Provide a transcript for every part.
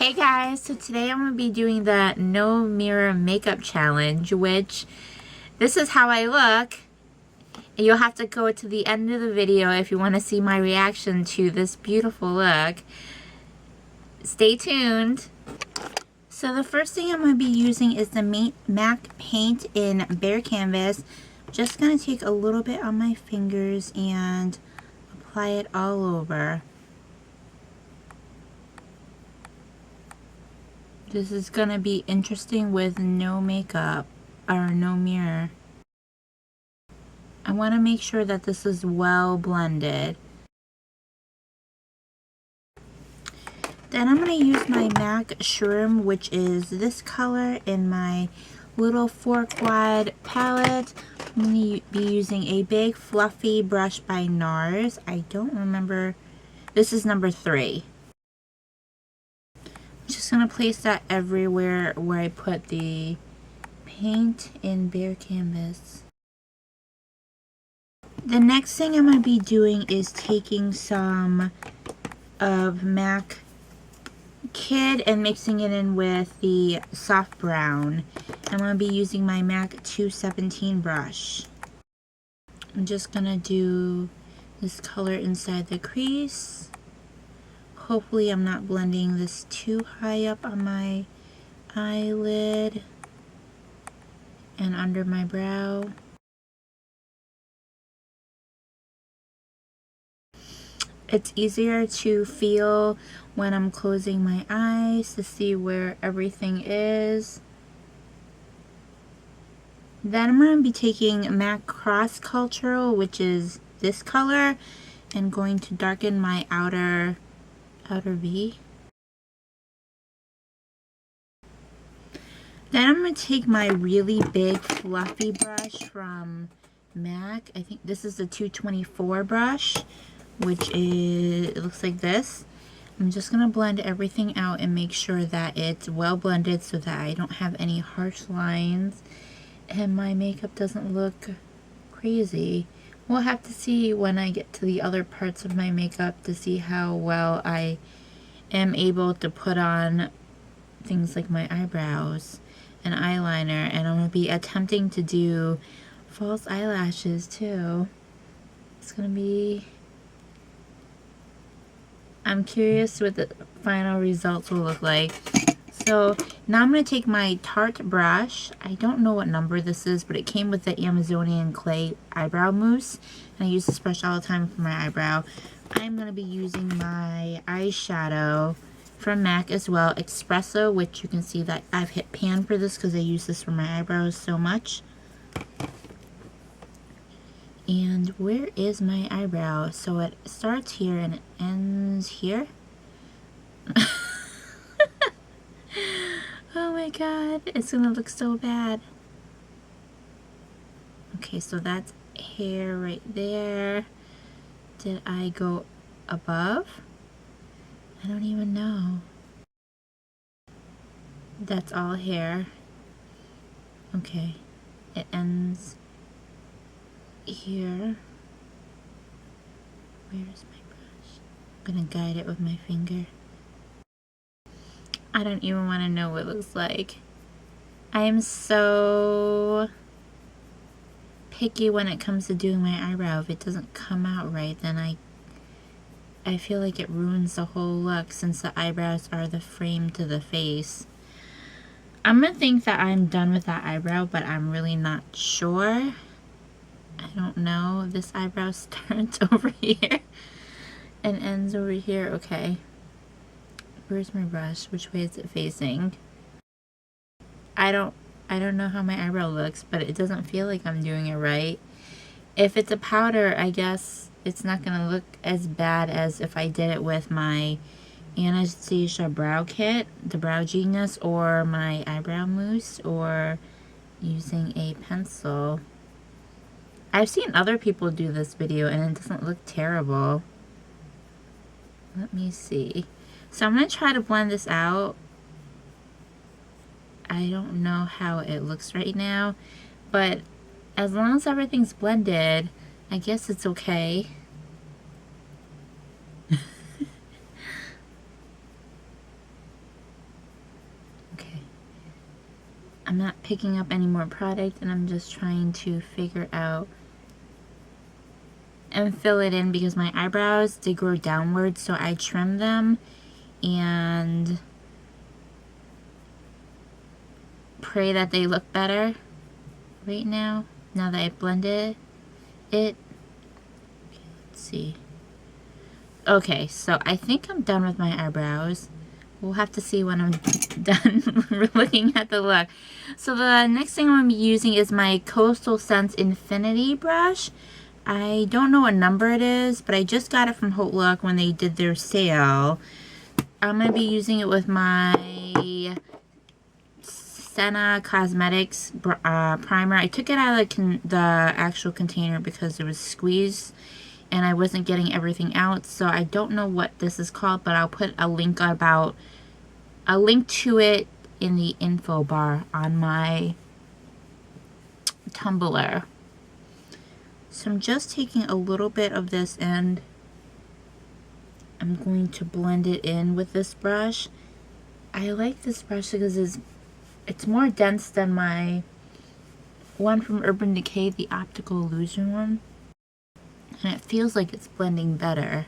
Hey guys, so today I'm going to be doing the no mirror makeup challenge, which this is how I look. You'll have to go to the end of the video if you want to see my reaction to this beautiful look. Stay tuned. So the first thing I'm going to be using is the MAC paint in Bare Canvas. Just going to take a little bit on my fingers and apply it all over. This is gonna be interesting with no makeup or no mirror. I want to make sure that this is well blended. Then I'm going to use my MAC Shroom, which is this color, in my little 4-quad palette. I'm going to be using a big fluffy brush by NARS. I don't remember. This is number 3. Just going to place that everywhere where I put the paint in Bare Canvas. The next thing I'm going to be doing is taking some of MAC Kid and mixing it in with the soft brown. I'm going to be using my MAC 217 brush. I'm just going to do this color inside the crease. Hopefully I'm not blending this too high up on my eyelid and under my brow. It's easier to feel when I'm closing my eyes to see where everything is. Then I'm going to be taking MAC Cross Cultural, which is this color, and going to darken my outer V. Then I'm going to take my really big fluffy brush from MAC. I think this is the 224 brush, which is, it looks like this. I'm just going to blend everything out and make sure that it's well blended so that I don't have any harsh lines and my makeup doesn't look crazy. We'll have to see when I get to the other parts of my makeup to see how well I am able to put on things like my eyebrows and eyeliner, and I'm going to be attempting to do false eyelashes too. It's going to be... I'm curious what the final results will look like. So now I'm going to take my Tarte brush. I don't know what number this is, but it came with the Amazonian clay eyebrow mousse. And I use this brush all the time for my eyebrow. I'm going to be using my eyeshadow from MAC as well, Espresso, which you can see that I've hit pan for this because I use this for my eyebrows so much. And where is my eyebrow? So it starts here and it ends here. Oh my god, it's gonna look so bad. Okay, so that's hair right there. Did I go above? I don't even know. That's all hair. Okay, it ends here. Where's my brush? I'm gonna guide it with my finger. I don't even want to know what it looks like. I am so picky when it comes to doing my eyebrow. If it doesn't come out right, then I feel like it ruins the whole look, since the eyebrows are the frame to the face. I'm gonna think that I'm done with that eyebrow, but I'm really not sure. I don't know. This eyebrow starts over here and ends over here. Okay. Where's my brush? Which way is it facing? I don't know how my eyebrow looks, but it doesn't feel like I'm doing it right. If it's a powder, I guess it's not going to look as bad as if I did it with my Anastasia Brow Kit, the Brow Genius, or my eyebrow mousse, or using a pencil. I've seen other people do this video and it doesn't look terrible. Let me see. So I'm going to try to blend this out. I don't know how it looks right now, but as long as everything's blended, I guess it's okay. I'm not picking up any more product, and I'm just trying to figure out and fill it in because my eyebrows did grow downwards, so I trimmed them and pray that they look better right now that I blended it. Okay, let's see. Okay, so I think I'm done with my eyebrows. We'll have to see when I'm done. We're looking at the look. So the next thing I'm going to be using is my Coastal Scents Infinity brush. I don't know what number it is, but I just got it from Haute Look when they did their sale. I'm going to be using it with my Senna Cosmetics primer. I took it out of the actual container because it was squeezed and I wasn't getting everything out. So I don't know what this is called, but I'll put a link to it in the info bar on my Tumblr. So I'm just taking a little bit of this and I'm going to blend it in with this brush. I like this brush because it's more dense than my one from Urban Decay, the Optical Illusion one. And it feels like it's blending better.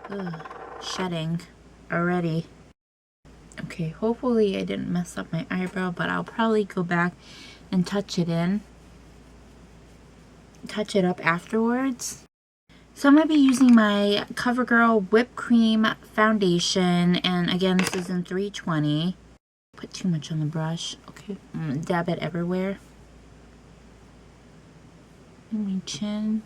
Ugh, shedding already. Okay, hopefully I didn't mess up my eyebrow, but I'll probably go back and touch it up afterwards. So I'm going to be using my CoverGirl Whipped Cream Foundation, and again, this is in 320. Put too much on the brush. Okay, I'm going to dab it everywhere. In my chin.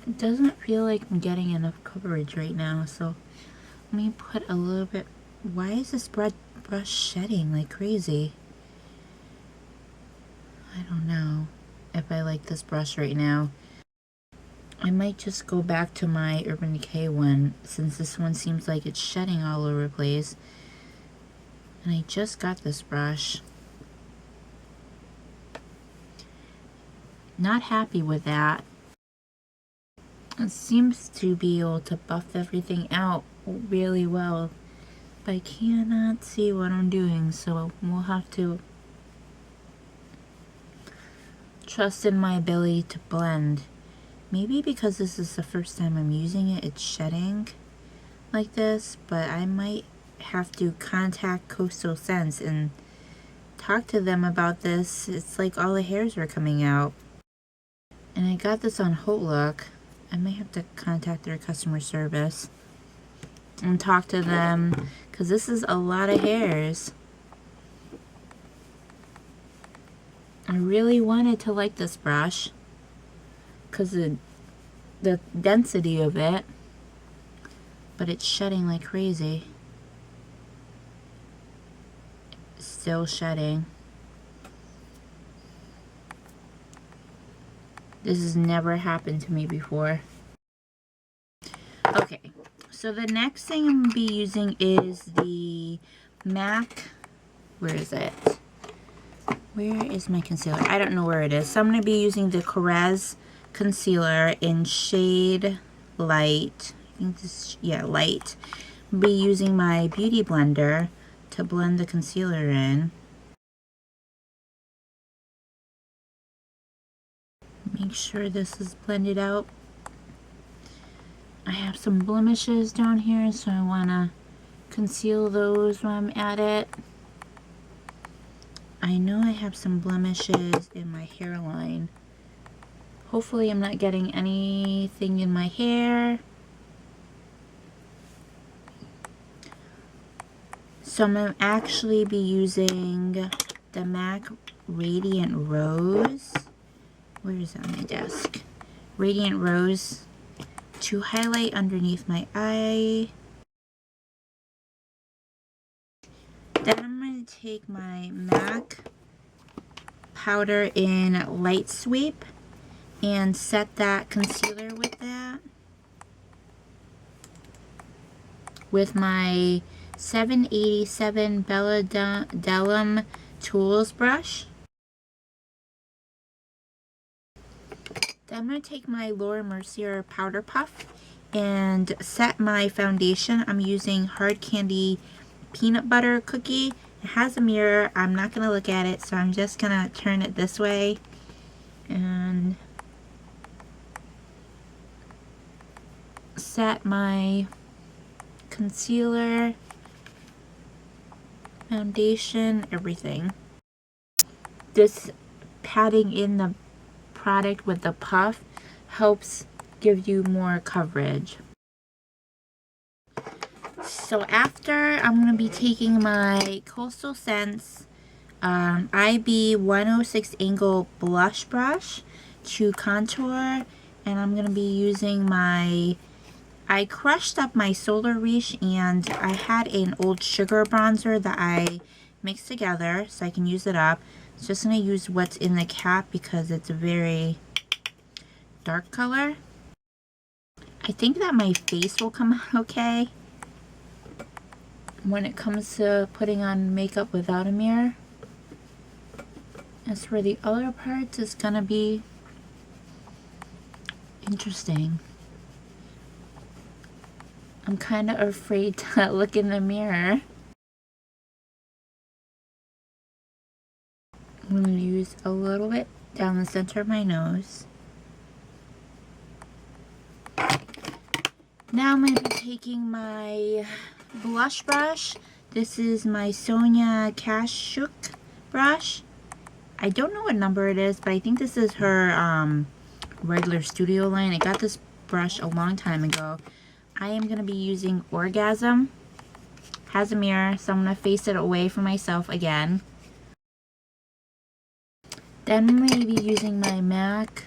It doesn't feel like I'm getting enough coverage right now, so let me put a little bit. Why is this brush shedding like crazy? I don't know if I like this brush right now. I might just go back to my Urban Decay one, since this one seems like it's shedding all over the place. And I just got this brush. Not happy with that. It seems to be able to buff everything out really well, but I cannot see what I'm doing, so we'll have to trust in my ability to blend. Maybe because this is the first time I'm using it, it's shedding like this, but I might have to contact Coastal Scents and talk to them about this. It's like all the hairs were coming out. And I got this on Haute Look. I might have to contact their customer service and talk to them, because this is a lot of hairs. I really wanted to like this brush because of the density of it, but it's shedding like crazy. Still shedding. This has never happened to me before. Okay, so the next thing I'm going to be using is the MAC. Where is it? Where is my concealer? I don't know where it is. So I'm going to be using the Korres concealer in shade Light. I think this, yeah, Light. I'll be using my Beauty Blender to blend the concealer in. Make sure this is blended out. I have some blemishes down here, so I want to conceal those when I'm at it. I know I have some blemishes in my hairline. Hopefully I'm not getting anything in my hair. So I'm going to actually be using the MAC Radiant Rose. Where is it on my desk? Radiant Rose to highlight underneath my eye. Then I'm going to take my MAC powder in Light Sweep and set that concealer with that. With my 787 Bella Delum Tools brush. Then I'm going to take my Laura Mercier Powder Puff and set my foundation. I'm using Hard Candy Peanut Butter Cookie It has a mirror. I'm not going to look at it, so I'm just going to turn it this way and set my concealer, foundation, everything. This patting in the product with the puff helps give you more coverage. So after, I'm going to be taking my Coastal Scents IB 106 Angle Blush Brush to contour, and I'm going to be using my, I crushed up my Solar Reach, and I had an old sugar bronzer that I mixed together so I can use it up. So just going to use what's in the cap because it's a very dark color. I think that my face will come out okay when it comes to putting on makeup without a mirror. As for the other parts, it's gonna be interesting. I'm kind of afraid to look in the mirror. I'm gonna use a little bit down the center of my nose. Now I'm gonna be taking my blush brush. This is my Sonia Kashuk brush. I don't know what number it is, but I think this is her regular studio line. I got this brush a long time ago. I am going to be using Orgasm. Has a mirror, so I'm going to face it away from myself again. Then I'm going to be using my MAC,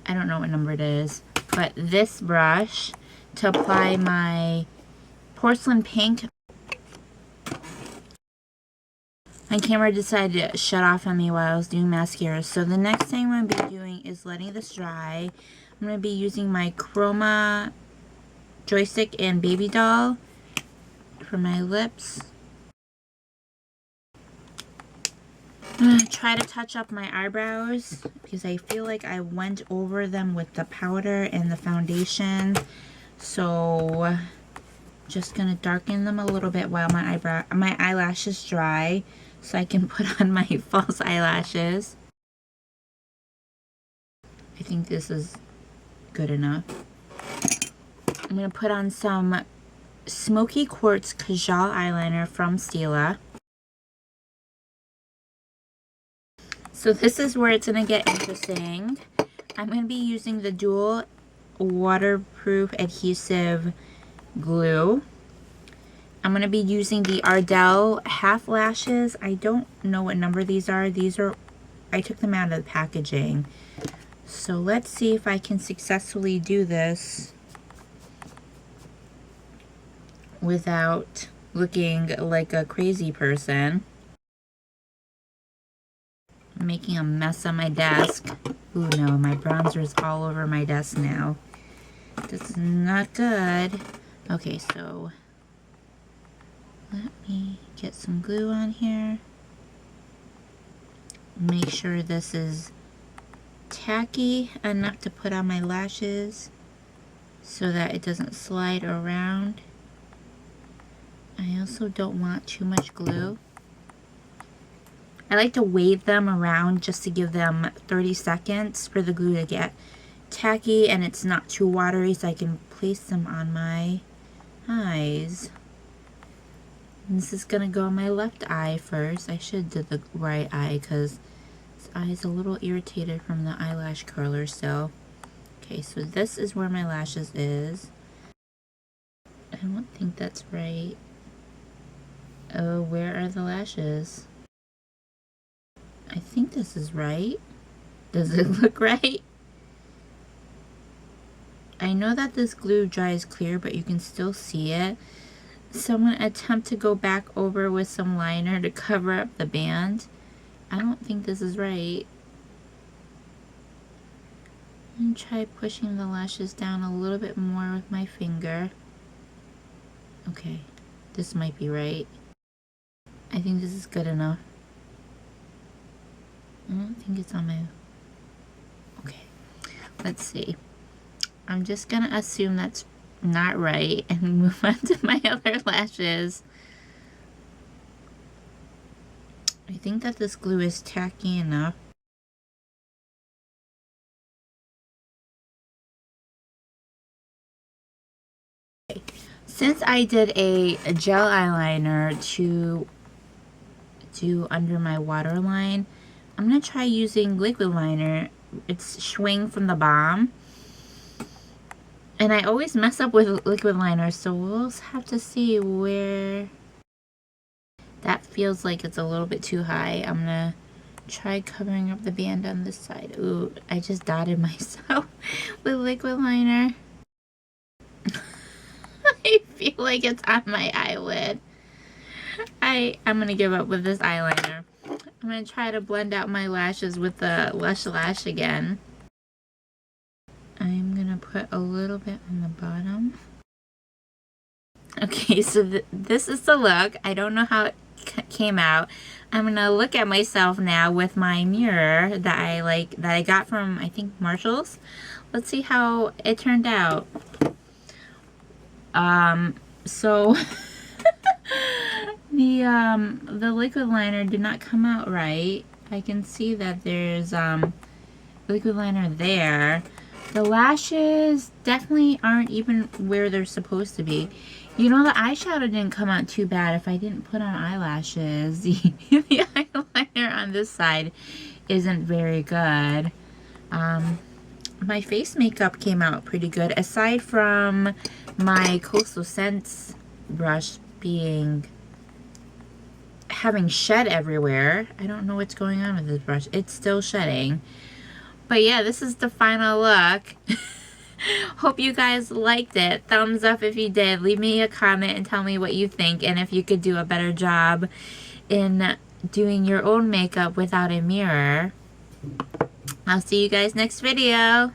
I don't know what number it is, but this brush to apply my Porcelain Pink. My camera decided to shut off on me while I was doing mascara. So the next thing I'm going to be doing is letting this dry. I'm going to be using my Chroma Joystick and Baby Doll for my lips. I'm going to try to touch up my eyebrows because I feel like I went over them with the powder and the foundation. So just going to darken them a little bit while my eyelashes dry, so I can put on my false eyelashes. I think this is good enough. I'm going to put on some Smoky Quartz Kajal eyeliner from Stila. So this is where it's going to get interesting. I'm going to be using the dual waterproof adhesive glue. I'm going to be using the Ardell half lashes. I don't know what number these are. I took them out of the packaging. So let's see if I can successfully do this without looking like a crazy person. I'm making a mess on my desk. Ooh, no, my bronzer is all over my desk now. This is not good. Okay, so let me get some glue on here. Make sure this is tacky enough to put on my lashes so that it doesn't slide around. I also don't want too much glue. I like to wave them around just to give them 30 seconds for the glue to get tacky and it's not too watery, so I can place them on my eyes. And this is gonna go on my left eye first. I should do the right eye because this eye is a little irritated from the eyelash curler still. Okay, so this is where my lashes is. I don't think that's right. Oh, where are the lashes? I think this is right. Does it look right? I know that this glue dries clear, but you can still see it. So I'm going to attempt to go back over with some liner to cover up the band. I don't think this is right. I'm going to try pushing the lashes down a little bit more with my finger. Okay, this might be right. I think this is good enough. I don't think it's on my... Okay, let's see. I'm just going to assume that's not right and move on to my other lashes. I think that this glue is tacky enough. Since I did a gel eyeliner to do under my waterline, I'm going to try using liquid liner. It's Schwing from the Balm. And I always mess up with liquid liner, so we'll have to see where that feels like it's a little bit too high. I'm going to try covering up the band on this side. Ooh, I just dotted myself with liquid liner. I feel like it's on my eyelid. I'm going to give up with this eyeliner. I'm going to try to blend out my lashes with the Lush Lash again. I'm going to put a little bit on the bottom. Okay, so this is the look. I don't know how it came out. I'm going to look at myself now with my mirror that I got from, I think, Marshall's. Let's see how it turned out. So the liquid liner did not come out right. I can see that there's liquid liner there. The lashes definitely aren't even where they're supposed to be. You know, the eyeshadow didn't come out too bad if I didn't put on eyelashes. The eyeliner on this side isn't very good. My face makeup came out pretty good, aside from my Coastal Scents brush having shed everywhere. I don't know what's going on with this brush. It's still shedding. But yeah, this is the final look. Hope you guys liked it. Thumbs up if you did. Leave me a comment and tell me what you think, and if you could do a better job in doing your own makeup without a mirror. I'll see you guys next video.